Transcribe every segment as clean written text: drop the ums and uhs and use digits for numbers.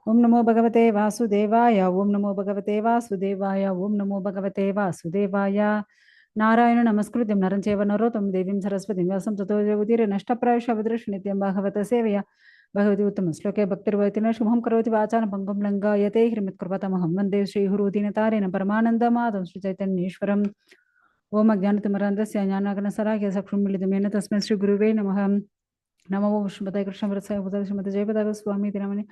ಓಂ ನಮೋ ಭಗವತೆ ವಾಸುದೇವಾಯ ಓಂ ನಮೋ ಭಗವತೆ ವಾಸುದೇವಾಯ ಓಂ ನಮೋ ಭಗವತೆ ವಾಸುದೇವಾಯ ನಾರಾಯಣ ನಮಸ್ಕೃತ್ಯಂ ನರಂ ಚೈವ ನರೋತ್ತಮಂ ದೇವೀಂ ಸರಸ್ವತಿಂ ವ್ಯಾಸಂ ತತೋ ಜಯವುದೀರ್ಯ ನಷ್ಟಪ್ರಾಯಶ್ಚ ವಿದೃಶ್ಯನಿತ್ಯಂ ಭಾಗವತ ಸೇವೆಯ ಭಗವತಿ ಉತ್ತಮ ಶ್ಲೋಕೆ ಭಕ್ತಿರ್ವಯತಿನ ಶುಭಂ ಕರೋತಿ ವಾಚಾನ ಭಂಗಂ ಲಂಘಯತೆ ಹೃಮಿತ್ಕೃಪತಮಹಂ ವಂದೇ ಶ್ರೀಗುರುದೀನತಾರೇಣ ಪರಮಾನಂದಮಾಧವಂ ಶ್ರೀ ಚೈತನ್ಯೇಶ್ವರಂ ಓಂ ಅಜ್ಞಾನತಿಮಿರಾಂಧಸ್ಯ ಜ್ಞಾನಾಗ್ನಸರಾಯ ಚಕ್ಷುಂ ಮಿಲಿತಮೇನ ತಸ್ಮೈ ಶ್ರೀ ಗುರುವೇ ನಮಃ ನಮೋ ಶ್ರೀಮತೆ ಕೃಷ್ಣವರಸಾಯ ಬುಧ ಶ್ರೀಮತಿ ಜಯಪದಾಗ ಸ್ವಾಮಿ ದಿನಮಣಿ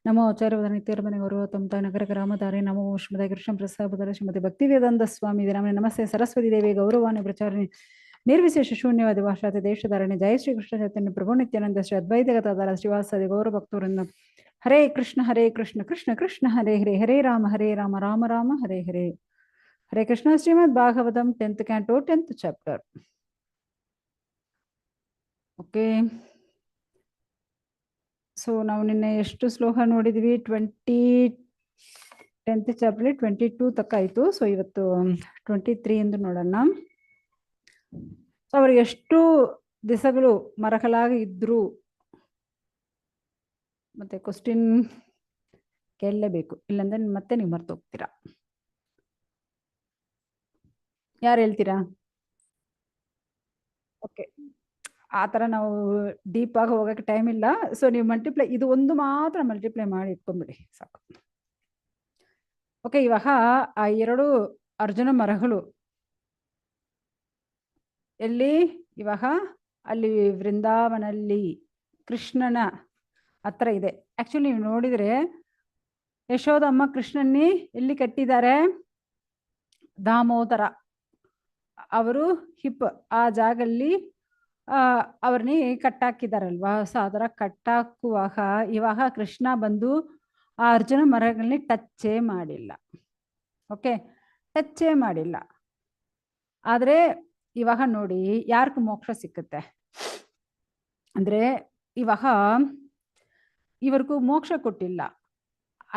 ನಮೋ ಆಚಾರ್ಯ ನಿತ್ಯರ್ಮನೆ ಗೌರವತಂತ ನಗರ ಗ್ರಾಮಧಾರೆ ನಮೋ ಶ್ರೀಮತಿ ಕೃಷ್ಣ ಪ್ರಸಾದ ಬುಧ ಶ್ರೀಮತಿ ಭಕ್ತಿವೇದಾಂತ ಸ್ವಾಮಿ ದಿನಮಣಿ ನಮಸ್ತೆ ಸರಸ್ವತಿ ದೇವಿ ಗೌರವಾಣಿ ಪ್ರಚಾರಣಿ ನಿರ್ವಿಶೇಷ ಶೂನ್ಯವಾದಿ ಭಾಷಾತಿ ದೇಶಧಾರಣೆ ಜಯ ಶ್ರೀ ಕೃಷ್ಣ ಚೈತನ್ಯ ಪ್ರಭು ನಿತ್ಯಾನಂದ ಶ್ರೀ ಅದ್ವೈತಗತಾಧಾರ ಶ್ರೀವಾಸಾದಿ ಗೌರವ ಭಕ್ತವೃಂದ Hare Krishna Krishna Krishna Hare Hare Hare Rama Rama Rama Hare Hare Hare Krishna Srimad Bhagavatam 10th canto 10th chapter. Okay, so ನಾವು ನಿನ್ನೆ ಎಷ್ಟು ಶ್ಲೋಕ ನೋಡಿದ್ವಿ? 10th ಚಾಪ್ಟರ್ 22 ತಕ್ಕ ಆಯ್ತು. ಸೊ ಇವತ್ತು 23 ಎಂದು ನೋಡೋಣ. ಸೊ ಅವ್ರಿಗೆ ಎಷ್ಟು ದಿವಸಗಳು ಮರಕಲಾಗಿ ಇದ್ರು ಮತ್ತೆ ಕ್ವಶನ್ ಕೇಳಲೇಬೇಕು, ಇಲ್ಲಾಂದ್ರೆ ಮತ್ತೆ ನೀವು ಮರ್ತೋಗ್ತೀರಾ. ಯಾರು ಹೇಳ್ತೀರಾ? ಓಕೆ, ಆ ಥರ ನಾವು ಡೀಪ್ ಆಗಿ ಹೋಗಕ್ಕೆ ಟೈಮ್ ಇಲ್ಲ. ಸೊ ನೀವು ಮಲ್ಟಿಪ್ಲೈ, ಇದು ಒಂದು ಮಾತ್ರ ಮಲ್ಟಿಪ್ಲೈ ಮಾಡಿ ಇಟ್ಕೊಂಡ್ಬಿಡಿ ಸಾಕು. ಓಕೆ, ಇವಾಗ ಆ 2 ಅರ್ಜುನ ಮರಗಳು ಎಲ್ಲಿ? ಇವಾಗ ಅಲ್ಲಿ ವೃಂದಾವನಲ್ಲಿ ಕೃಷ್ಣನ ಹತ್ರ ಇದೆ. ಆಕ್ಚುಲಿ ನೀವು ನೋಡಿದ್ರೆ ಯಶೋದಮ್ಮ ಕೃಷ್ಣನ್ನಿ ಎಲ್ಲಿ ಕಟ್ಟಿದ್ದಾರೆ? ದಾಮೋದರ ಅವರು ಹಿಪ್ ಆ ಜಾಗಲ್ಲಿ ಅವ್ರನ್ನೇ ಕಟ್ಟಾಕಿದಾರಲ್ವಾ. ಸೊ ಅದರ ಕಟ್ಟಾಕುವಾಗ ಇವಾಗ ಕೃಷ್ಣ ಬಂದು ಆ ಅರ್ಜುನ ಮರಗಳನ್ನ ಟಚ್ಚೇ ಮಾಡಿಲ್ಲ. ಓಕೆ, ಟಚ್ಚೇ ಮಾಡಿಲ್ಲ. ಆದ್ರೆ ಇವಾಗ ನೋಡಿ ಯಾರ್ಗ ಮೋಕ್ಷ ಸಿಕ್ಕುತ್ತೆ ಅಂದ್ರೆ, ಇವಾಗ ಇವ್ರಿಗೂ ಮೋಕ್ಷ ಕೊಟ್ಟಿಲ್ಲ,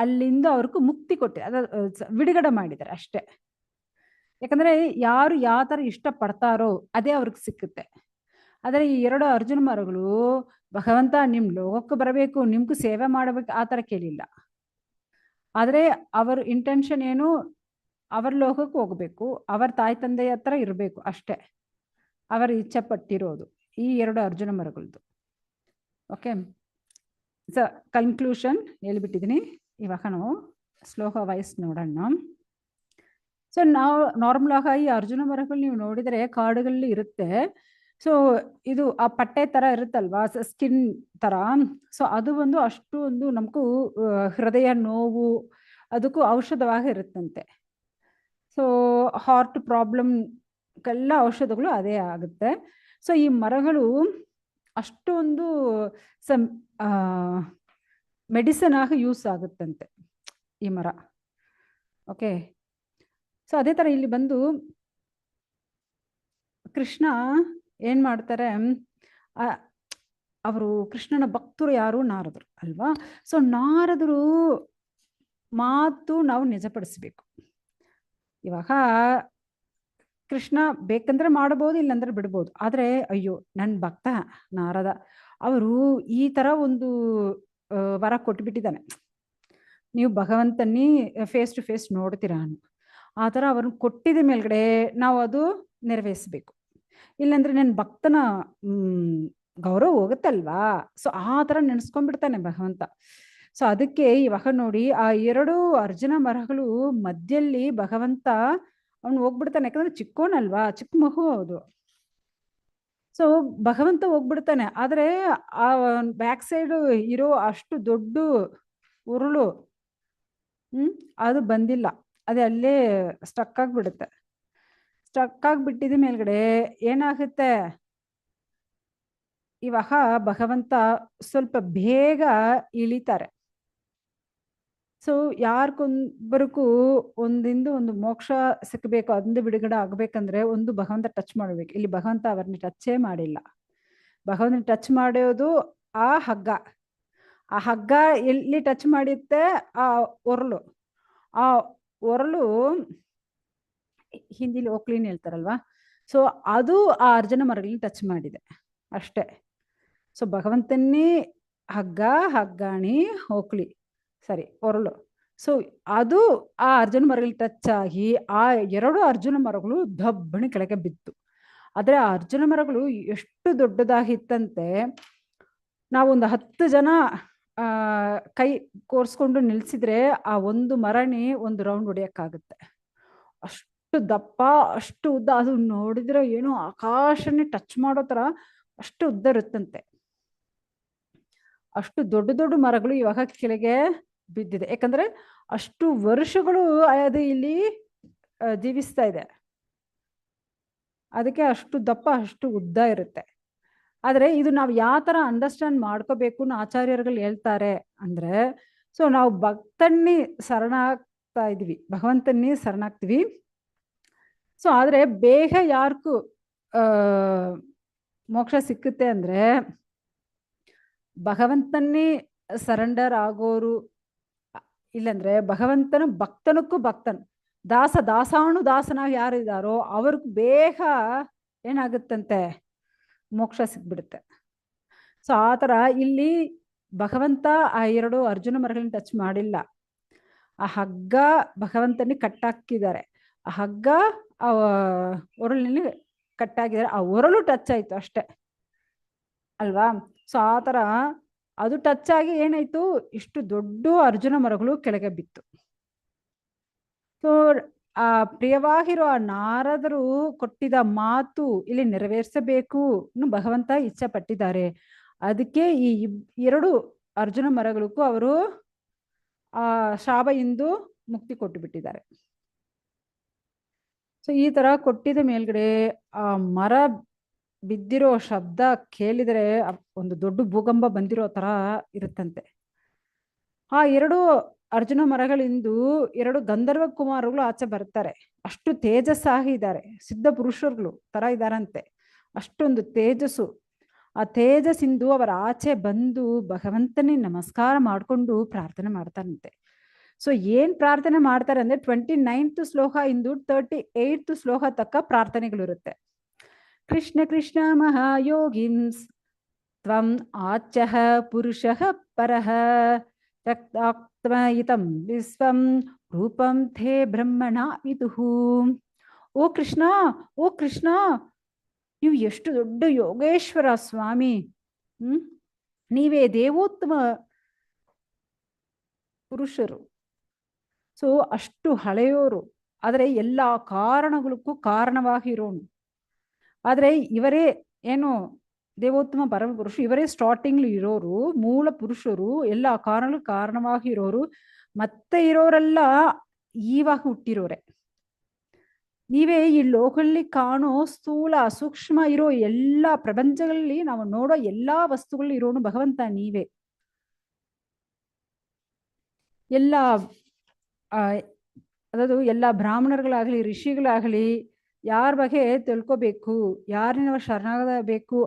ಅಲ್ಲಿಂದ ಅವ್ರಿಗೂ ಮುಕ್ತಿ ಕೊಟ್ಟಿ ಅದ ಬಿಡುಗಡೆ ಮಾಡಿದ್ದಾರೆ ಅಷ್ಟೇ. ಯಾಕಂದ್ರೆ ಯಾರು ಯಾವ ಥರ ಇಷ್ಟಪಡ್ತಾರೋ ಅದೇ ಅವ್ರಿಗೆ ಸಿಕ್ಕುತ್ತೆ. ಆದರೆ ಈ 2 ಅರ್ಜುನ ಮರಗಳು ಭಗವಂತ ನಿಮ್ ಲೋಕಕ್ಕೆ ಬರಬೇಕು, ನಿಮ್ಗೂ ಸೇವೆ ಮಾಡಬೇಕು ಆ ಥರ ಕೇಳಿಲ್ಲ. ಆದರೆ ಅವರ ಇಂಟೆನ್ಷನ್ ಏನು? ಅವರ ಲೋಕಕ್ಕೆ ಹೋಗ್ಬೇಕು, ಅವರ ತಾಯಿ ತಂದೆಯ ಹತ್ರ ಇರಬೇಕು ಅಷ್ಟೇ ಅವರ ಇಚ್ಛೆ ಪಟ್ಟಿರೋದು ಈ 2 ಅರ್ಜುನ ಮರಗಳದ್ದು. ಓಕೆ, ಸೊ ಕನ್ಕ್ಲೂಷನ್ ಹೇಳ್ಬಿಟ್ಟಿದ್ದೀನಿ. ಇವಾಗ ನಾವು ಶ್ಲೋಕ ವೈಸ್ ನೋಡೋಣ. ಸೊ ನಾವು ನಾರ್ಮಲ್ ಆಗಿ ಈ ಅರ್ಜುನ ಮರಗಳು ನೀವು ನೋಡಿದರೆ ಕಾಡುಗಳಲ್ಲಿ ಇರುತ್ತೆ. ಸೊ ಇದು ಆ ಪಟ್ಟೆ ತರ ಇರುತ್ತಲ್ವಾ, ಸ್ಕಿನ್ ತರ. ಸೊ ಅದು ಅಷ್ಟು ನಮಗೂ ಹೃದಯ ನೋವು ಅದಕ್ಕೂ ಔಷಧವಾಗಿ ಇರುತ್ತಂತೆ. ಸೊ ಹಾರ್ಟ್ ಪ್ರಾಬ್ಲಮ್ಗೆಲ್ಲ ಔಷಧಗಳು ಅದೇ ಆಗುತ್ತೆ. ಸೊ ಈ ಮರಗಳು ಅಷ್ಟೊಂದು ಮೆಡಿಸಿನ್ ಆಗಿ ಯೂಸ್ ಆಗುತ್ತಂತೆ ಈ ಮರ. ಓಕೆ, ಸೊ ಅದೇ ತರ ಇಲ್ಲಿ ಬಂದು ಕೃಷ್ಣ ಏನ್ ಮಾಡ್ತಾರೆ, ಅವರು ಕೃಷ್ಣನ ಭಕ್ತರು ಯಾರು? ನಾರದರು ಅಲ್ವಾ. ಸೊ ನಾರದರು ಮಾತು ನಾವು ನಿಜಪಡಿಸ್ಬೇಕು. ಇವಾಗ ಕೃಷ್ಣ ಬೇಕಂದ್ರೆ ಮಾಡಬಹುದು, ಇಲ್ಲಾಂದ್ರೆ ಬಿಡ್ಬೋದು. ಆದ್ರೆ ಅಯ್ಯೋ ನನ್ನ ಭಕ್ತ ನಾರದ ಅವರು ಈ ತರ ಒಂದು ವರ ಕೊಟ್ಬಿಟ್ಟಿದ್ದಾನೆ, ನೀವು ಭಗವಂತನಿ ಫೇಸ್ ಟು ಫೇಸ್ ನೋಡ್ತೀರಾ ಆ ಥರ ಅವ್ರನ್ನ ಕೊಟ್ಟಿದ ಮೇಲ್ಗಡೆ ನಾವು ಅದು ನೆರವೇರಿಸ್ಬೇಕು. ಇಲ್ಲಾಂದ್ರೆ ನನ್ನ ಭಕ್ತನ ಗೌರವ ಹೋಗುತ್ತಲ್ವಾ. ಸೊ ಆ ಥರ ನೆನೆಸ್ಕೊಂಡ್ಬಿಡ್ತಾನೆ ಭಗವಂತ. ಸೊ ಅದಕ್ಕೆ ಇವಾಗ ನೋಡಿ ಆ 2 ಅರ್ಜುನ ಮರಗಳು ಮಧ್ಯದಲ್ಲಿ ಭಗವಂತ ಅವನು ಹೋಗ್ಬಿಡ್ತಾನೆ. ಯಾಕಂದ್ರೆ ಚಿಕ್ಕೋನಲ್ವಾ, ಚಿಕ್ಕ ಮಗು ಹೌದು. ಸೊ ಭಗವಂತ ಹೋಗ್ಬಿಡ್ತಾನೆ. ಆದ್ರೆ ಆ ಬ್ಯಾಕ್ ಸೈಡ್ ಇರೋ ಅಷ್ಟು ದೊಡ್ಡ ಉರುಳು ಅದು ಬಂದಿಲ್ಲ, ಅದೇ ಅಲ್ಲೇ ಸ್ಟಕ್ ಆಗ್ಬಿಡುತ್ತೆ. ಸ್ಟಕ್ ಆಗ್ಬಿಟ್ಟಿದ ಮೇಲ್ಗಡೆ ಏನಾಗುತ್ತೆ, ಇವಾಗ ಭಗವಂತ ಸ್ವಲ್ಪ ಬೇಗ ಇಳಿತಾರೆ. ಸೊ ಯಾರಿಗೊಬ್ಬರಿಗೂ ಒಂದು ಮೋಕ್ಷ ಸಿಕ್ಕಬೇಕು, ಅದೊಂದು ಬಿಡುಗಡೆ ಆಗ್ಬೇಕಂದ್ರೆ ಒಂದು ಭಗವಂತ ಟಚ್ ಮಾಡ್ಬೇಕು. ಇಲ್ಲಿ ಭಗವಂತ ಅವ್ರನ್ನ ಟಚ್ಚೇ ಮಾಡಿಲ್ಲ. ಭಗವಂತನ ಟಚ್ ಮಾಡೋದು ಆ ಹಗ್ಗ. ಆ ಹಗ್ಗ ಎಲ್ಲಿ ಟಚ್ ಮಾಡಿತ್ತೆ? ಆ ಒರಳು. ಆ ಒರಳು ಹಿಂದಿಲಿ ಓಕ್ಲಿನ್ ಹೇಳ್ತಾರಲ್ವಾ. ಸೊ ಅದು ಆ ಅರ್ಜುನ ಮರಗಳನ್ನ ಟಚ್ ಮಾಡಿದೆ ಅಷ್ಟೇ. ಸೊ ಭಗವಂತನೇ ಹಗ್ಗ, ಹಗ್ಗಾಣಿ, ಓಕ್ಲಿ. ಸರಿ ಒರಳು. ಸೊ ಅದು ಆ ಅರ್ಜುನ ಮರಗಳಿಗೆ ಟಚ್ ಆಗಿ ಆ 2 ಅರ್ಜುನ ಮರಗಳು ದಬ್ಬಣಿ ಕೆಳಗೆ ಬಿತ್ತು. ಆದ್ರೆ ಆ ಅರ್ಜುನ ಮರಗಳು ಎಷ್ಟು ದೊಡ್ಡದಾಗಿತ್ತಂತೆ, ನಾವೊಂದು 10 ಜನ ಕೈ ಕೋರ್ಸ್ಕೊಂಡು ನಿಲ್ಸಿದ್ರೆ ಆ ಒಂದು ಮರನೇ ಒಂದು ರೌಂಡ್ ಹೊಡಿಯಕ್ಕಾಗುತ್ತೆ. ಅಷ್ಟು ದಪ್ಪ, ಅಷ್ಟು ಉದ್ದ. ಅದು ನೋಡಿದ್ರೆ ಏನೋ ಆಕಾಶನೇ ಟಚ್ ಮಾಡೋ ತರ ಅಷ್ಟು ಉದ್ದ ಇರುತ್ತಂತೆ. ಅಷ್ಟು ದೊಡ್ಡ ದೊಡ್ಡ ಮರಗಳು ಇವಾಗ ಕೆಳಗೆ ಬಿದ್ದಿದೆ. ಯಾಕಂದ್ರೆ ಅಷ್ಟು ವರ್ಷಗಳು ಅದು ಇಲ್ಲಿ ಜೀವಿಸ್ತಾ ಇದೆ, ಅದಕ್ಕೆ ಅಷ್ಟು ದಪ್ಪ ಅಷ್ಟು ಉದ್ದ ಇರುತ್ತೆ. ಆದ್ರೆ ಇದು ನಾವು ಯಾವ ತರ ಅಂಡರ್ಸ್ಟ್ಯಾಂಡ್ ಮಾಡ್ಕೋಬೇಕು ಆಚಾರ್ಯರುಗಳು ಹೇಳ್ತಾರೆ ಅಂದ್ರೆ, ಸೊ ನಾವು ಭಕ್ತನ್ನೇ ಶರಣಾಗ್ತಾ ಇದೀವಿ, ಭಗವಂತನ್ನೇ ಶರಣಾಗ್ತೀವಿ. ಸೊ ಆದ್ರೆ ಬೇಗ ಯಾರಿಗೂ ಮೋಕ್ಷ ಸಿಕ್ಕುತ್ತೆ ಅಂದ್ರೆ ಭಗವಂತನ್ನೇ ಸರೆಂಡರ್ ಆಗೋರು, ಇಲ್ಲಂದ್ರೆ ಭಗವಂತನ ಭಕ್ತನಕ್ಕೂ ಭಕ್ತನ್ ದಾಸಾನು ದಾಸನಾಗಿ ಯಾರಿದ್ದಾರೋ ಅವ್ರಿಗೂ ಬೇಗ ಏನಾಗುತ್ತಂತೆ, ಮೋಕ್ಷ ಸಿಕ್ಬಿಡುತ್ತೆ. ಸೊ ಆ ಥರ ಇಲ್ಲಿ ಭಗವಂತ ಆ 2 ಅರ್ಜುನ ಮರಗಳನ್ನ ಟಚ್ ಮಾಡಿಲ್ಲ. ಆ ಹಗ್ಗ ಭಗವಂತನೇ ಕಟ್ಟಾಕಿದ್ದಾರೆ, ಆ ಹಗ್ಗ ಆ ಒರಳಿನಲ್ಲಿ ಕಟ್ಟಾಕಿದ್ದಾರೆ, ಆ ಒರಳು ಟಚ್ ಆಯ್ತು ಅಷ್ಟೆ ಅಲ್ವಾ. ಸೊ ಆ ಥರ ಅದು ಟಚ್ ಆಗಿ ಏನಾಯ್ತು, ಇಷ್ಟು ದೊಡ್ಡ ಅರ್ಜುನ ಮರಗಳು ಕೆಳಗೆ ಬಿತ್ತು. ಸೊ ಆ ಪ್ರಿಯವಾಗಿರೋ ಆ ನಾರದರು ಕೊಟ್ಟಿದ ಮಾತು ಇಲ್ಲಿ ನೆರವೇರಿಸಬೇಕು ಭಗವಂತ ಇಚ್ಛೆ ಪಟ್ಟಿದ್ದಾರೆ. ಅದಕ್ಕೆ ಈ 2 ಅರ್ಜುನ ಮರಗಳಿಗೂ ಅವರು ಆ ಶಾಪದಿಂದ ಮುಕ್ತಿ ಕೊಟ್ಟು ಬಿಟ್ಟಿದ್ದಾರೆ. ಸೊ ಈ ತರ ಕೊಟ್ಟಿದ ಮೇಲ್ಗಡೆ ಆ ಮರ ಬಿದ್ದಿರೋ ಶಬ್ದ ಕೇಳಿದರೆ ಒಂದು ದೊಡ್ಡ ಭೂಕಂಪ ಬಂದಿರೋ ತರ ಇರುತ್ತಂತೆ. ಆ 2 ಅರ್ಜುನ ಮರಗಳಿಂದ 2 ಗಂಧರ್ವ ಕುಮಾರಗಳು ಆಚೆ ಬರ್ತಾರೆ. ಅಷ್ಟು ತೇಜಸ್ಸಾಗಿದ್ದಾರೆ, ಸಿದ್ಧ ಪುರುಷರುಗಳು ತರ ಇದ್ದಾರಂತೆ, ಅಷ್ಟೊಂದು ತೇಜಸ್ಸು. ಆ ತೇಜಸ್ಸಿಂದು ಅವರ ಆಚೆ ಬಂದು ಭಗವಂತನೇ ನಮಸ್ಕಾರ ಮಾಡಿಕೊಂಡು ಪ್ರಾರ್ಥನೆ ಮಾಡ್ತಾರಂತೆ. ಸೊ ಏನ್ ಪ್ರಾರ್ಥನೆ ಮಾಡ್ತಾರೆ ಅಂದ್ರೆ 29th ಶ್ಲೋಕ ಇಂದು 38th ಶ್ಲೋಕ ತಕ್ಕ ಪ್ರಾರ್ಥನೆಗಳು ಇರುತ್ತೆ. ಕೃಷ್ಣ ಕೃಷ್ಣ ಮಹಾಯೋಗಿನ್ಸ್ ತ್ವಂ ಆಚ್ಯಃ ಪುರುಷಃ ಪರಃ ರಕ್ತಾತ್ಮಯಿತಂ ವಿಶ್ವಂ ರೂಪಂ ಥೇ ಬ್ರಹ್ಮಣ ವಿದುಹು. ಓ ಕೃಷ್ಣ, ಓ ಕೃಷ್ಣ, ನೀವು ಎಷ್ಟು ದೊಡ್ಡ ಯೋಗೇಶ್ವರ ಸ್ವಾಮಿ, ನೀವೇ ದೇವೋತ್ತಮ ಪುರುಷರು. ಸೊ ಅಷ್ಟು ಹಳೆಯೋರು, ಆದರೆ ಎಲ್ಲ ಕಾರಣಗಳಿಗೂ ಕಾರಣವಾಗಿರೋನು. ಆದರೆ ಇವರೇ ಏನು ದೇವೋತ್ತಮ ಪರಮ ಪುರುಷ, ಇವರೇ ಸ್ಟಾರ್ಟಿಂಗ್ ಇರೋರು, ಮೂಲ ಪುರುಷರು, ಎಲ್ಲ ಕಾರಣಗಳು ಕಾರಣವಾಗಿರೋರು. ಮತ್ತೆ ಇರೋರೆಲ್ಲ ಈವಾಗ ಹುಟ್ಟಿರೋರೆ. ನೀವೇ ಈ ಲೋಕದಲ್ಲಿ ಕಾಣೋ ಸ್ಥೂಲ ಸೂಕ್ಷ್ಮ ಇರೋ ಎಲ್ಲ ಪ್ರಪಂಚಗಳಲ್ಲಿ ನಾವು ನೋಡೋ ಎಲ್ಲಾ ವಸ್ತುಗಳಲ್ಲಿ ಇರೋನು ಭಗವಂತ ನೀವೇ. ಎಲ್ಲ ಅದದು ಎಲ್ಲ ಬ್ರಾಹ್ಮಣರುಗಳಾಗಲಿ ಋಷಿಗಳಾಗಲಿ ಯಾರ ಬಗ್ಗೆ ತಿಳ್ಕೊಬೇಕು, ಯಾರನ್ನ ಶರಣಾಗಬೇಕು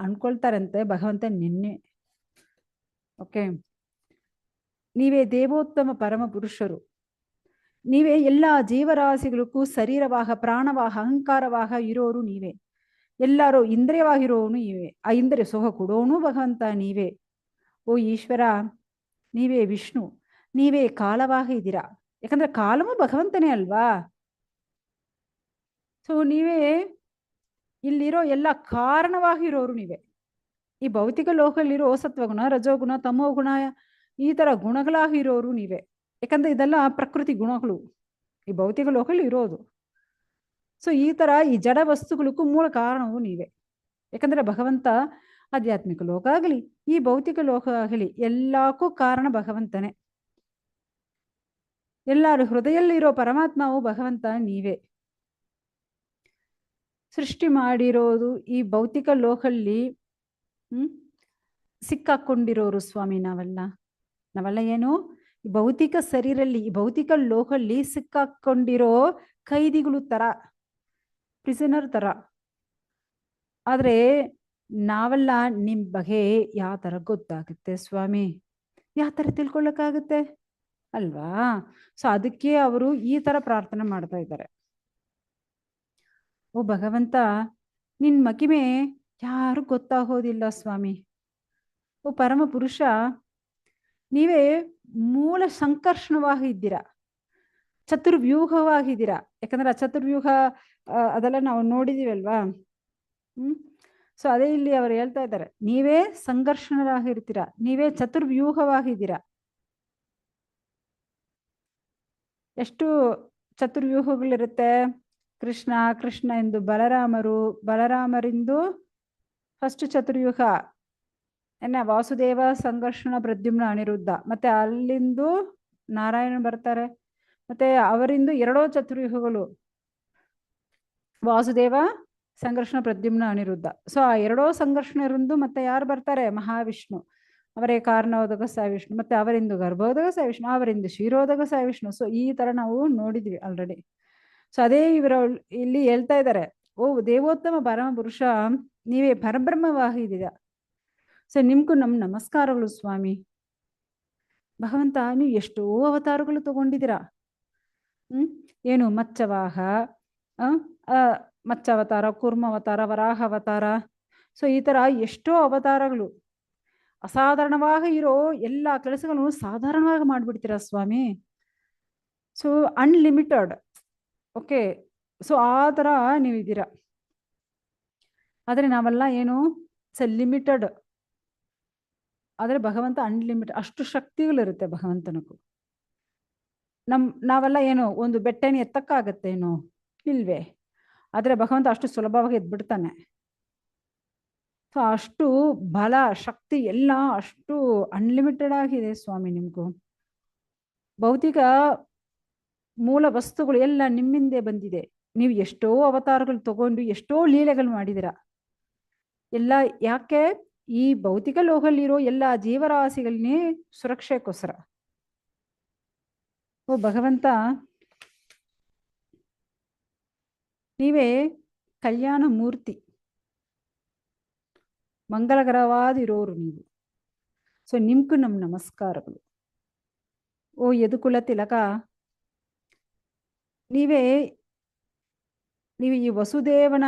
ಅನ್ಕೊಳ್ತಾರಂತೆ ಭಗವಂತ ನಿನ್ನೆ. ಓಕೆ, ನೀವೇ ದೇವೋತ್ತಮ ಪರಮ ಪುರುಷರು, ನೀವೇ ಎಲ್ಲ ಜೀವರಾಶಿಗಳಿಗೂ ಶರೀರವಾಹ ಪ್ರಾಣವಾಹ ಅಹಂಕಾರವಾಹ ಇರೋರು ನೀವೇ. ಎಲ್ಲರೂ ಇಂದ್ರಿಯವಾಗಿರೋನು ನೀವೇ, ಆ ಇಂದ್ರಿಯ ಸುಖ ಕೊಡೋನು ಭಗವಂತ ನೀವೇ. ಓ ಈಶ್ವರ, ನೀವೇ ವಿಷ್ಣು, ನೀವೇ ಕಾಲವಾಗ ಇದ್ದೀರಾ, ಯಾಕಂದ್ರೆ ಕಾಲವೂ ಭಗವಂತನೇ ಅಲ್ವಾ. ಸೊ ನೀವೇ ಇಲ್ಲಿರೋ ಎಲ್ಲ ಕಾರಣವಾಗಿರೋರು ನೀವೇ. ಈ ಭೌತಿಕ ಲೋಕದಲ್ಲಿರೋ ಸತ್ವಗುಣ ರಜೋಗುಣ ತಮೋಗುಣ ಈ ತರ ಗುಣಗಳಾಗಿರೋರು ನೀವೇ. ಯಾಕಂದ್ರೆ ಇದೆಲ್ಲ ಪ್ರಕೃತಿ ಗುಣಗಳು ಈ ಭೌತಿಕ ಲೋಕದಲ್ಲಿ ಇರೋದು. ಸೊ ಈ ತರ ಈ ಜಡ ವಸ್ತುಗಳಿಗೂ ಮೂಲ ಕಾರಣವು ನೀವೇ. ಯಾಕಂದ್ರೆ ಭಗವಂತ ಆಧ್ಯಾತ್ಮಿಕ ಲೋಕ ಆಗಲಿ ಈ ಭೌತಿಕ ಲೋಕ ಆಗಲಿ ಎಲ್ಲಕ್ಕೂ ಕಾರಣ ಭಗವಂತನೇ. ಎಲ್ಲರೂ ಹೃದಯದಲ್ಲಿರೋ ಪರಮಾತ್ಮವು ಭಗವಂತ ನೀವೇ. ಸೃಷ್ಟಿ ಮಾಡಿರೋದು ಈ ಭೌತಿಕ ಲೋಕಲ್ಲಿ ಸಿಕ್ಕಾಕೊಂಡಿರೋರು ಸ್ವಾಮಿ ನಾವೆಲ್ಲ ಏನು ಈ ಭೌತಿಕ ಶರೀರಲ್ಲಿ ಈ ಭೌತಿಕ ಲೋಕಲ್ಲಿ ಸಿಕ್ಕಾಕೊಂಡಿರೋ ಕೈದಿಗಳು ತರ, ಪ್ರಿಸನರ್ ತರ. ಆದ್ರೆ ನಾವೆಲ್ಲ ನಿಮ್ ಬಗ್ಗೆ ಯಾವ ತರ ಗೊತ್ತಾಗುತ್ತೆ ಸ್ವಾಮಿ, ಯಾವ ತರ ತಿಳ್ಕೊಳ್ಳಕ್ಕಾಗುತ್ತೆ ಅಲ್ವಾ. ಸೊ ಅದಕ್ಕೆ ಅವರು ಈ ತರ ಪ್ರಾರ್ಥನೆ ಮಾಡ್ತಾ ಇದ್ದಾರೆ. ಓ ಭಗವಂತ, ನಿನ್ ಮಹಿಮೆ ಯಾರು ಗೊತ್ತಾಗೋದಿಲ್ಲ ಸ್ವಾಮಿ. ಓ ಪರಮ ಪುರುಷ, ನೀವೇ ಮೂಲ ಸಂಕರ್ಷಣವಾಗಿದ್ದೀರಾ, ಚತುರ್ವ್ಯೂಹವಾಗಿದ್ದೀರಾ. ಯಾಕಂದ್ರೆ ಆ ಚತುರ್ವ್ಯೂಹ ಅದೆಲ್ಲ ನಾವು ನೋಡಿದೀವಲ್ವಾ. ಸೊ ಅದೇ ಇಲ್ಲಿ ಅವರು ಹೇಳ್ತಾ ಇದ್ದಾರೆ, ನೀವೇ ಸಂಘರ್ಷಣರಾಗಿರ್ತೀರಾ, ನೀವೇ ಚತುರ್ವ್ಯೂಹವಾಗಿದ್ದೀರಾ. ಎಷ್ಟು ಚತುರ್ವ್ಯೂಹಗಳಿರುತ್ತೆ? ಕೃಷ್ಣ, ಕೃಷ್ಣ ಎಂದು ಬಲರಾಮರು, ಬಲರಾಮರಿಂದು ಫಸ್ಟ್ ಚತುರ್ವ್ಯೂಹ ವಾಸುದೇವ, ಸಂಘರ್ಷಣ, ಪ್ರದ್ಯುಮ್ನ, ಅನಿರುದ್ಧ. ಮತ್ತೆ ಅಲ್ಲಿಂದು ನಾರಾಯಣ ಬರ್ತಾರೆ. ಮತ್ತೆ ಅವರಿಂದ ಎರಡೋ ಚತುರ್ವ್ಯೂಹಗಳು, ವಾಸುದೇವ, ಸಂಘರ್ಷಣ, ಪ್ರದ್ಯುಮ್ನ, ಅನಿರುದ್ಧ. ಸೊ ಆ ಎರಡೋ ಸಂಘರ್ಷಣರಿಂದ ಮತ್ತೆ ಯಾರು ಬರ್ತಾರೆ? ಮಹಾವಿಷ್ಣು. ಅವರೇ ಕಾರಣೋದಕ ವಿಷ್ಣು, ಮತ್ತೆ ಅವರಿಂದ ಗರ್ಭೋದಕ ವಿಷ್ಣು, ಅವರಿಂದ ಕ್ಷೀರೋದಕ ವಿಷ್ಣು. ಸೊ ಈ ತರ ನಾವು ನೋಡಿದ್ವಿ ಆಲ್ರೆಡಿ. ಸೊ ಅದೇ ಇವರ ಇಲ್ಲಿ ಹೇಳ್ತಾ ಇದ್ದಾರೆ, ಓ ದೇವೋತ್ತಮ ಪರಮ ಪುರುಷ, ನೀವೇ ಪರಬ್ರಹ್ಮವಾಗಿದ್ದೀರಾ. ಸೊ ನಿಮ್ಗೂ ನಮ್ಮ ನಮಸ್ಕಾರಗಳು ಸ್ವಾಮಿ. ಭಗವಂತ, ನೀವು ಎಷ್ಟೋ ಅವತಾರಗಳು ತಗೊಂಡಿದ್ದೀರಾ. ಏನು ಮಚ್ಚವಾಹ, ಮಚ್ಚಾವತಾರ, ಕೂರ್ಮಾವತಾರ, ವರಾಹ ಅವತಾರ. ಸೊ ಈ ತರ ಎಷ್ಟೋ ಅವತಾರಗಳು. ಅಸಾಧಾರಣವಾಗಿ ಇರೋ ಎಲ್ಲ ಕೆಲಸಗಳನ್ನು ಸಾಧಾರಣವಾಗಿ ಮಾಡ್ಬಿಡ್ತೀರಾ ಸ್ವಾಮಿ. So unlimited. ಓಕೆ, ಸೊ ಆ ಥರ ನೀವಿದ್ದೀರಾ. ಆದರೆ ನಾವೆಲ್ಲ ಏನು ಲಿಮಿಟೆಡ್. ಆದರೆ ಭಗವಂತ ಅನ್ಲಿಮಿಟೆಡ್. ಅಷ್ಟು ಶಕ್ತಿಗಳಿರುತ್ತೆ ಭಗವಂತನಿಗೂ. ನಾವೆಲ್ಲ ಏನು ಒಂದು ಬೆಟ್ಟನ ಎತ್ತಕ್ಕಾಗತ್ತೇನೋ? ಇಲ್ವೇ. ಆದರೆ ಭಗವಂತ ಅಷ್ಟು ಸುಲಭವಾಗಿ ಎದ್ಬಿಡ್ತಾನೆ. ಸೊ ಅಷ್ಟು ಬಲ, ಶಕ್ತಿ ಎಲ್ಲ ಅಷ್ಟು ಅನ್ಲಿಮಿಟೆಡ್ ಆಗಿದೆ ಸ್ವಾಮಿ ನಿಮಗೂ. ಭೌತಿಕ ಮೂಲ ವಸ್ತುಗಳು ಎಲ್ಲ ನಿಮ್ಮಿಂದೇ ಬಂದಿದೆ. ನೀವು ಎಷ್ಟೋ ಅವತಾರಗಳು ತಗೊಂಡು ಎಷ್ಟೋ ಲೀಲೆಗಳು ಮಾಡಿದಿರ. ಎಲ್ಲ ಯಾಕೆ? ಈ ಭೌತಿಕ ಲೋಕದಲ್ಲಿರೋ ಎಲ್ಲ ಜೀವರಾಶಿಗಳನ್ನೇ ಸುರಕ್ಷೆಗೋಸ್ಕರ. ಓ ಭಗವಂತ, ನೀವೇ ಕಲ್ಯಾಣ ಮೂರ್ತಿ, ಮಂಗಳಕರವಾದಿರೋರು ನೀವು. ಸೊ ನಿಮ್ಗೂ ನಮ್ಮ ನಮಸ್ಕಾರಗಳು. ಓ ಯದುಕುಲ ತಿಲಕ, ನೀವು ಈ ವಸುದೇವನ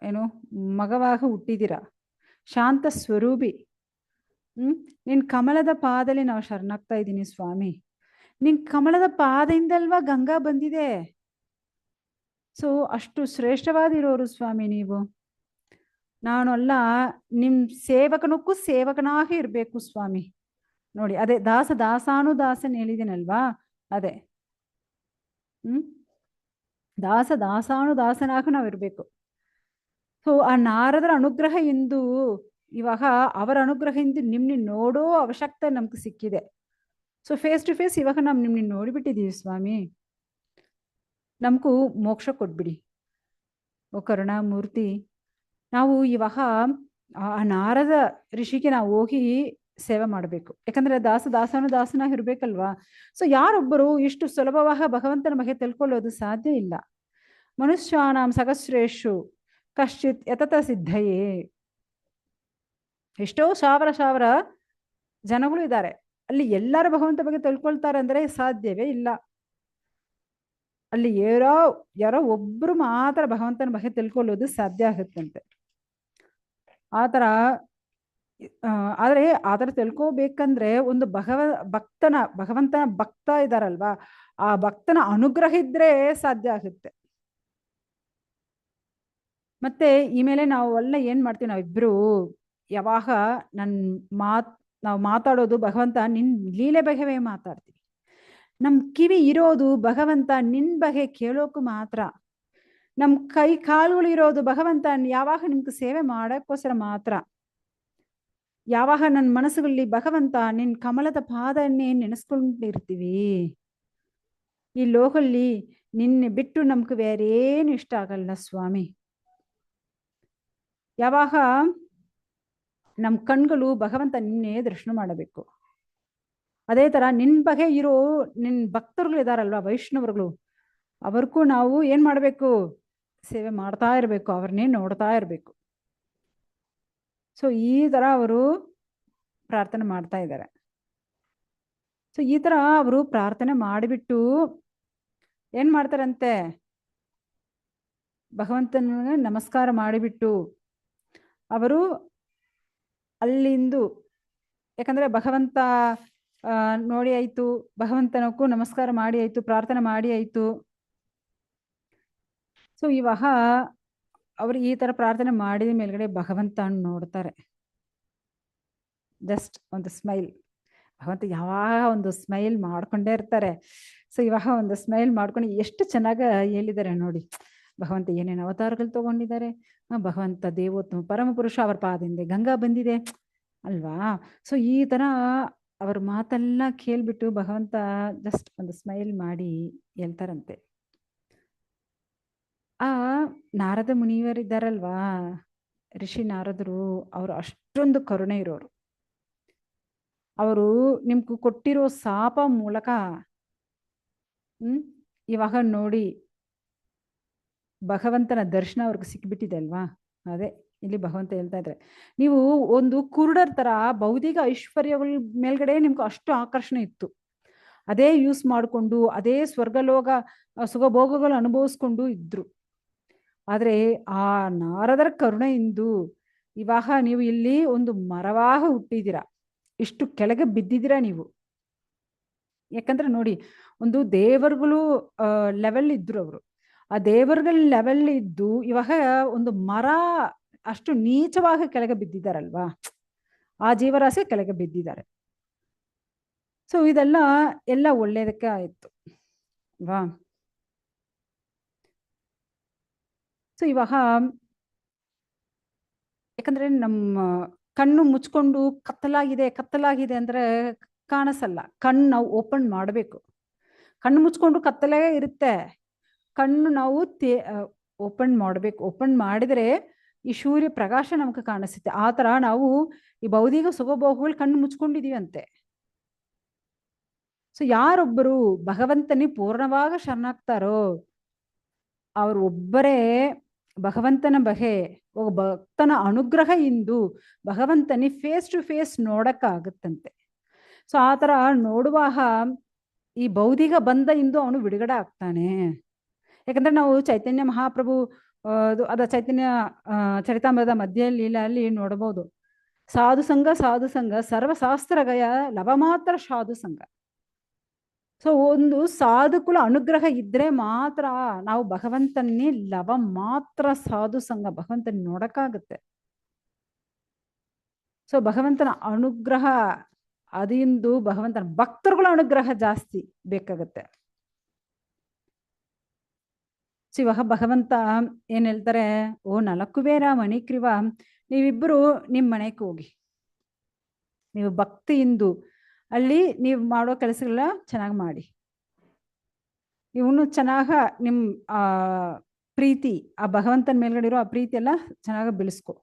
ಏನು ಮಗವಾಗಿ ಹುಟ್ಟಿದಿರ. ಶಾಂತ ಸ್ವರೂಪಿ. ನಿನ್ ಕಮಲದ ಪಾದಲ್ಲಿ ನಾವು ಶರಣಾಗ್ತಾ ಇದ್ದೀನಿ ಸ್ವಾಮಿ. ನಿನ್ ಕಮಲದ ಪಾದದಿಂದಲ್ವಾ ಗಂಗಾ ಬಂದಿದೆ. ಸೊ ಅಷ್ಟು ಶ್ರೇಷ್ಠವಾದಿರೋರು ಸ್ವಾಮಿ ನೀವು. ನಾನು ಅಲ್ಲ, ನಿಮ್ ಸೇವಕನಕ್ಕೂ ಸೇವಕನಾಗಿ ಇರ್ಬೇಕು ಸ್ವಾಮಿ. ನೋಡಿ, ಅದೇ ದಾಸಾನುದಾಸನ್ ಹೇಳಿದ್ದೀನಲ್ವಾ, ಅದೇ ದಾಸಾನುದಾಸನಾಗಿ ನಾವಿರ್ಬೇಕು. ಸೊ ಆ ನಾರದರ ಅನುಗ್ರಹ ಎಂದು ಇವಾಗ ಅವರ ಅನುಗ್ರಹದಿಂದ ನಿಮ್ನ ನೋಡೋ ಅವಶ್ಯಕತೆ ನಮ್ಗೆ ಸಿಕ್ಕಿದೆ. ಸೊ ಫೇಸ್ ಟು ಫೇಸ್ ಇವಾಗ ನಾವು ನಿಮ್ನ ನೋಡಿಬಿಟ್ಟಿದ್ದೀವಿ ಸ್ವಾಮಿ. ನಮಗೂ ಮೋಕ್ಷ ಕೊಟ್ಬಿಡಿ ಓ ಕರುಣಾಮೂರ್ತಿ. ನಾವು ಇವಾಗ ಆ ನಾರದ ಋಷಿಗೆ ನಾವು ಹೋಗಿ ಸೇವೆ ಮಾಡಬೇಕು. ಯಾಕಂದ್ರೆ ದಾಸನಾಗಿ ಇರ್ಬೇಕಲ್ವಾ. ಸೊ ಯಾರೊಬ್ಬರು ಇಷ್ಟು ಸುಲಭವಾಗಿ ಭಗವಂತನ ಬಗ್ಗೆ ತಿಳ್ಕೊಳ್ಳೋದು ಸಾಧ್ಯ ಇಲ್ಲ. ಮನುಷ್ಯಾನಾಂ ಸಹಸ್ರೇಶು ಕಶ್ಚಿತ್ ಯತತ ಸಿದ್ಧಯೇ. ಎಷ್ಟೋ ಸಾವಿರ ಜನಗಳು ಇದ್ದಾರೆ, ಅಲ್ಲಿ ಎಲ್ಲರೂ ಭಗವಂತ ಬಗ್ಗೆ ತಿಳ್ಕೊಳ್ತಾರೆ ಅಂದ್ರೆ ಸಾಧ್ಯವೇ ಇಲ್ಲ. ಅಲ್ಲಿ ಯಾರೋ ಒಬ್ರು ಮಾತ್ರ ಭಗವಂತನ ಬಗ್ಗೆ ತಿಳ್ಕೊಳ್ಳೋದು ಸಾಧ್ಯ ಆಗುತ್ತಂತೆ. ಆದ್ರೆ ಆತರ ತಿಳ್ಕೋಬೇಕಂದ್ರೆ ಒಂದು ಭಗವಂತನ ಭಕ್ತ ಇದಾರಲ್ವಾ, ಆ ಭಕ್ತನ ಅನುಗ್ರಹ ಇದ್ರೆ ಸಾಧ್ಯ ಆಗುತ್ತೆ. ಮತ್ತೆ ಈ ಮೇಲೆ ನಾವು ಎಲ್ಲ ಏನ್ ಮಾಡ್ತೀವಿ, ನಾವಿಬ್ರು ಯಾವಾಗ ನಾವು ಮಾತಾಡೋದು ಭಗವಂತ ನಿನ್ ಲೀಲೆ ಬಗೆವೇ ಮಾತಾಡ್ತೀವಿ. ನಮ್ ಕಿವಿ ಇರೋದು ಭಗವಂತ ನಿನ್ ಬಗೆ ಕೇಳೋಕು ಮಾತ್ರ. ನಮ್ ಕೈ ಕಾಲುಗಳು ಇರೋದು ಭಗವಂತ ಯಾವಾಗ ನಿಮ್ಗೆ ಸೇವೆ ಮಾಡಕ್ಕೋಸ್ಕರ ಮಾತ್ರ. ಯಾವಾಗ ನನ್ನ ಮನಸ್ಸುಗಳಲ್ಲಿ ಭಗವಂತ ನಿನ್ ಕಮಲದ ಪಾದನ್ನೇ ನೆನೆಸ್ಕೊಂಡಿರ್ತೀವಿ. ಈ ಲೋಕಲ್ಲಿ ನಿನ್ನೆ ಬಿಟ್ಟು ನಮ್ಗೆ ಬೇರೇನು ಇಷ್ಟ ಆಗಲ್ಲ ಸ್ವಾಮಿ. ಯಾವಾಗ ನಮ್ ಕಣ್ಗಳು ಭಗವಂತ ನಿನ್ನೆ ದರ್ಶನ ಮಾಡಬೇಕು. ಅದೇ ತರ ನಿನ್ ಬಗೆ ಇರೋ ನಿನ್ ಭಕ್ತರುಗಳು ಇದಾರಲ್ವಾ, ವೈಷ್ಣವರುಗಳು, ಅವ್ರಿಗೂ ನಾವು ಏನ್ ಮಾಡ್ಬೇಕು? ಸೇವೆ ಮಾಡ್ತಾ ಇರ್ಬೇಕು, ಅವ್ರನ್ನೇ ನೋಡ್ತಾ ಇರ್ಬೇಕು. ಸೊ ಈ ತರ ಅವರು ಪ್ರಾರ್ಥನೆ ಮಾಡ್ತಾ ಇದ್ದಾರೆ. ಸೊ ಈ ತರ ಅವರು ಪ್ರಾರ್ಥನೆ ಮಾಡಿಬಿಟ್ಟು ಏನ್ ಮಾಡ್ತಾರಂತೆ, ಭಗವಂತನ ನಮಸ್ಕಾರ ಮಾಡಿಬಿಟ್ಟು ಅವರು ಅಲ್ಲಿಂದು ಯಾಕಂದ್ರೆ ಭಗವಂತ ನೋಡಿ ಆಯ್ತು, ಭಗವಂತನಕ್ಕೂ ನಮಸ್ಕಾರ ಮಾಡಿ ಆಯ್ತು, ಪ್ರಾರ್ಥನೆ ಮಾಡಿ ಆಯ್ತು. ಸೊ ಇವಾಗ ಅವ್ರು ಈ ತರ ಪ್ರಾರ್ಥನೆ ಮಾಡಿದ ಮೇಲ್ಗಡೆ ಭಗವಂತ ನೋಡ್ತಾರೆ, ಜಸ್ಟ್ ಒಂದು ಸ್ಮೈಲ್. ಭಗವಂತ ಯಾವಾಗ ಒಂದು ಸ್ಮೈಲ್ ಮಾಡ್ಕೊಂಡೇ ಇರ್ತಾರೆ. ಸೊ ಇವಾಗ ಒಂದು ಸ್ಮೈಲ್ ಮಾಡ್ಕೊಂಡು ಎಷ್ಟು ಚೆನ್ನಾಗ ಹೇಳಿದ್ದಾರೆ ನೋಡಿ. ಭಗವಂತ ಏನೇನು ಅವತಾರಗಳು ತಗೊಂಡಿದ್ದಾರೆ, ಭಗವಂತ ದೇವೋತ್ತಮ ಪರಮಪುರುಷ, ಅವರ ಪಾದದಿಂದ ಗಂಗಾ ಬಂದಿದೆ ಅಲ್ವಾ. ಸೊ ಈ ತರ ಅವ್ರ ಮಾತೆಲ್ಲ ಕೇಳ್ಬಿಟ್ಟು ಭಗವಂತ ಜಸ್ಟ್ ಒಂದು ಸ್ಮೈಲ್ ಮಾಡಿ ಹೇಳ್ತಾರಂತೆ. ಆ ನಾರದ ಮುನಿಯವರಿದ್ದಾರಲ್ವಾ, ಋಷಿ ನಾರದರು, ಅವರು ಅಷ್ಟೊಂದು ಕರುಣೆ ಇರೋರು. ಅವರು ನಿಮ್ಗೆ ಕೊಟ್ಟಿರೋ ಶಾಪ ಮೂಲಕ ಇವಾಗ ನೋಡಿ ಭಗವಂತನ ದರ್ಶನ ಅವ್ರಿಗೆ ಸಿಕ್ಬಿಟ್ಟಿದೆ ಅಲ್ವಾ. ಅದೇ ಇಲ್ಲಿ ಭಗವಂತ ಹೇಳ್ತಾ ಇದ್ರೆ, ನೀವು ಒಂದು ಕುರುಡರ್ ತರ ಭೌತಿಕ ಐಶ್ವರ್ಯಗಳ ಮೇಲ್ಗಡೆ ನಿಮ್ಗೆ ಅಷ್ಟು ಆಕರ್ಷಣೆ ಇತ್ತು, ಅದೇ ಯೂಸ್ ಮಾಡಿಕೊಂಡು ಅದೇ ಸ್ವರ್ಗಲೋಕ ಸುಖಭೋಗಗಳು ಅನುಭವಿಸ್ಕೊಂಡು ಇದ್ರು. ಆದ್ರೆ ಆ ನಾರದರ ಕರುಣೆಯಿಂದ ಇವಾಗ ನೀವು ಇಲ್ಲಿ ಒಂದು ಮರವಾಗ ಹುಟ್ಟಿದ್ದೀರಾ, ಇಷ್ಟು ಕೆಳಗೆ ಬಿದ್ದಿದ್ದೀರಾ ನೀವು. ಯಾಕಂದ್ರೆ ನೋಡಿ, ಒಂದು ದೇವರುಗಳು ಲೆವೆಲ್ ಇದ್ರು ಅವರು. ಆ ದೇವರುಗಳ ಲೆವೆಲ್ ಇದ್ದು ಇವಾಗ ಒಂದು ಮರ ಅಷ್ಟು ನೀಚವಾಗಿ ಕೆಳಗೆ ಬಿದ್ದಿದ್ದಾರಲ್ವಾ, ಆ ಜೀವರಾಶಿ ಕೆಳಗೆ ಬಿದ್ದಿದ್ದಾರೆ. ಸೊ ಇದೆಲ್ಲ ಎಲ್ಲ ಒಳ್ಳೇದಕ್ಕೆ ಆಯ್ತು ಅಲ್ವಾ. ಸೊ ಇವಾಗ ಯಾಕಂದ್ರೆ ನಮ್ಮ ಕಣ್ಣು ಮುಚ್ಕೊಂಡು ಕತ್ತಲಾಗಿದೆ ಅಂದ್ರೆ ಕಾಣಿಸಲ್ಲ. ಕಣ್ಣು ನಾವು ಓಪನ್ ಮಾಡಬೇಕು. ಕಣ್ಣು ಮುಚ್ಕೊಂಡು ಕತ್ತಲೇ ಇರುತ್ತೆ, ಕಣ್ಣು ನಾವು ಓಪನ್ ಮಾಡಬೇಕು. ಓಪನ್ ಮಾಡಿದ್ರೆ ಈ ಸೂರ್ಯ ಪ್ರಕಾಶ ನಮ್ಗೆ ಕಾಣಿಸುತ್ತೆ. ಆ ತರ ನಾವು ಈ ಭೌತಿಕ ಸುಖಭೋಗಗಳು ಕಣ್ಣು ಮುಚ್ಕೊಂಡಿದೀವಿ ಅಂತೆ. ಸೊ ಯಾರೊಬ್ಬರು ಭಗವಂತನಿ ಪೂರ್ಣವಾಗ ಶರಣಾಗ್ತಾರೋ ಅವ್ರು ಒಬ್ಬರೇ ಭಗವಂತನ ಬಗೆ ಒಬ್ಬ ಭಕ್ತನ ಅನುಗ್ರಹ ಇಂದು ಭಗವಂತನಿ ಫೇಸ್ ಟು ಫೇಸ್ ನೋಡಕ್ಕಾಗತ್ತಂತೆ. ಸೊ ಆ ತರ ನೋಡುವಾಗ ಈ ಭೌತಿಕ ಬಂಧ ಇಂದು ಅವನು ಬಿಡುಗಡೆ ಆಗ್ತಾನೆ. ಯಾಕಂದ್ರೆ ನಾವು ಚೈತನ್ಯ ಮಹಾಪ್ರಭು ಅದ ಚೈತನ್ಯ ಚರಿತಾಮೃತದ ಮಧ್ಯ ಲೀಲೆಯಲ್ಲಿ ನೋಡಬಹುದು, ಸಾಧು ಸಂಘ ಸರ್ವಶಾಸ್ತ್ರಗಯ ಲವ ಮಾತ್ರ ಸಾಧು ಸಂಘ. ಸೊ ಒಂದು ಸಾಧುಕುಲ ಅನುಗ್ರಹ ಇದ್ರೆ ಮಾತ್ರ ನಾವು ಭಗವಂತನೇ ಲವ ಮಾತ್ರ ಸಾಧು ಸಂಘ ಭಗವಂತನ ನೋಡಕ್ಕಾಗುತ್ತೆ. ಸೊ ಭಗವಂತನ ಅನುಗ್ರಹ ಅದಿಂದು ಭಗವಂತನ ಭಕ್ತರುಗಳ ಅನುಗ್ರಹ ಜಾಸ್ತಿ ಬೇಕಾಗತ್ತೆ. ಸೊ ಇವಾಗ ಭಗವಂತ ಏನ್ ಹೇಳ್ತಾರೆ, ಓ ನಲಕುಬೇರ ಮಣಿಕ್ರಿವ, ನೀವಿಬ್ಬರು ನಿಮ್ ಮನೆಗೆ ಹೋಗಿ, ನೀವು ಭಕ್ತಿಯಿಂದ ಅಲ್ಲಿ ನೀವು ಮಾಡೋ ಕೆಲಸಗಳ ಚೆನ್ನಾಗಿ ಮಾಡಿ, ಇವನು ಚೆನ್ನಾಗ ನಿಮ್ ಪ್ರೀತಿ ಆ ಭಗವಂತನ ಮೇಲ್ಗಡೆ ಇರೋ ಆ ಪ್ರೀತಿ ಎಲ್ಲ ಚೆನ್ನಾಗಿ ಬೆಳೆಸ್ಕೊ.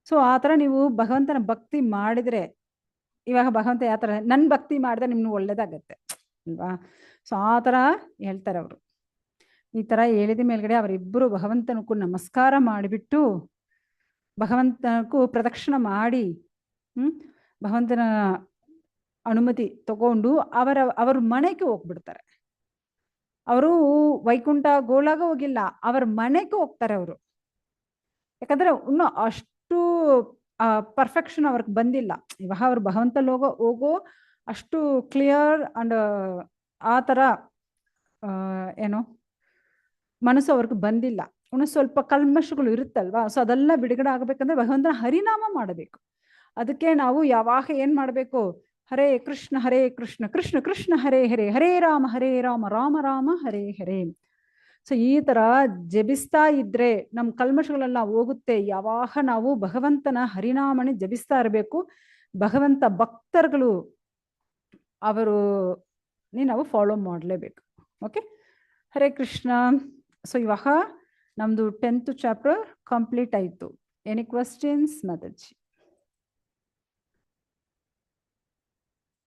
ಸೊ ಆ ತರ ನೀವು ಭಗವಂತನ ಭಕ್ತಿ ಮಾಡಿದ್ರೆ, ಇವಾಗ ಭಗವಂತ ಯಾವ ತರ ನನ್ ಭಕ್ತಿ ಮಾಡಿದ್ರೆ ನಿಮ್ಗೆ ಒಳ್ಳೇದಾಗತ್ತೆ ಅಲ್ವಾ. ಸೊ ಆ ತರ ಹೇಳ್ತಾರೆ ಅವರು. ಈ ತರ ಹೇಳಿದ ಮೇಲ್ಗಡೆ ಅವರಿಬ್ಬರು ಭಗವಂತನಕ್ಕೂ ನಮಸ್ಕಾರ ಮಾಡಿಬಿಟ್ಟು ಭಗವಂತನಕ್ಕೂ ಪ್ರದಕ್ಷಿಣ ಮಾಡಿ ಭಗವಂತನ ಅನುಮತಿ ತಗೊಂಡು ಅವರ ಮನೆಗೆ ಹೋಗ್ಬಿಡ್ತಾರೆ. ಅವರು ವೈಕುಂಠ ಗೋಳಾಗ ಹೋಗಿಲ್ಲ, ಅವರ ಮನೆಗೆ ಹೋಗ್ತಾರೆ ಅವರು. ಯಾಕಂದ್ರೆ ಇನ್ನು ಅಷ್ಟು ಪರ್ಫೆಕ್ಷನ್ ಅವ್ರಿಗೆ ಬಂದಿಲ್ಲ. ಇವಾಗ ಅವ್ರು ಭಗವಂತ ಹೋಗೋ ಅಷ್ಟು ಕ್ಲಿಯರ್ ಅಂಡ್ ಆ ತರ ಏನು ಮನಸ್ಸು ಅವ್ರಿಗೆ ಬಂದಿಲ್ಲ. ಇನ್ನು ಸ್ವಲ್ಪ ಕಲ್ಮಶಗಳು ಇರುತ್ತಲ್ವಾ. ಸೊ ಅದೆಲ್ಲ ಬಿಡುಗಡೆ ಆಗ್ಬೇಕಂದ್ರೆ ಭಗವಂತನ ಹರಿನಾಮ ಮಾಡಬೇಕು. ಅದಕ್ಕೆ ನಾವು ಯಾವಾಗ ಏನ್ ಮಾಡ್ಬೇಕು, ಹರೇ ಕೃಷ್ಣ ಕೃಷ್ಣ ಕೃಷ್ಣ ಹರೇ ಹರೇ, ಹರೇ ರಾಮ ರಾಮ ರಾಮ ಹರೇ ಹರೇ. ಸೊ ಈ ತರ ಜಪಿಸ್ತಾ ಇದ್ರೆ ನಮ್ ಕಲ್ಮಶಗಳೆಲ್ಲ ಹೋಗುತ್ತೆ. ಯಾವಾಗ ನಾವು ಭಗವಂತನ ಹರಿನಾಮನೆ ಜಪಿಸ್ತಾ ಇರಬೇಕು. ಭಗವಂತ ಭಕ್ತರುಗಳು ಅವರು ನಾವು ಫಾಲೋ ಮಾಡಲೇಬೇಕು. ಓಕೆ, ಹರೇ ಕೃಷ್ಣ. ಸೊ ಇವಾಗ ನಮ್ದು 10th ಚಾಪ್ಟರ್ ಕಂಪ್ಲೀಟ್ ಆಯ್ತು. Any questions Mataji?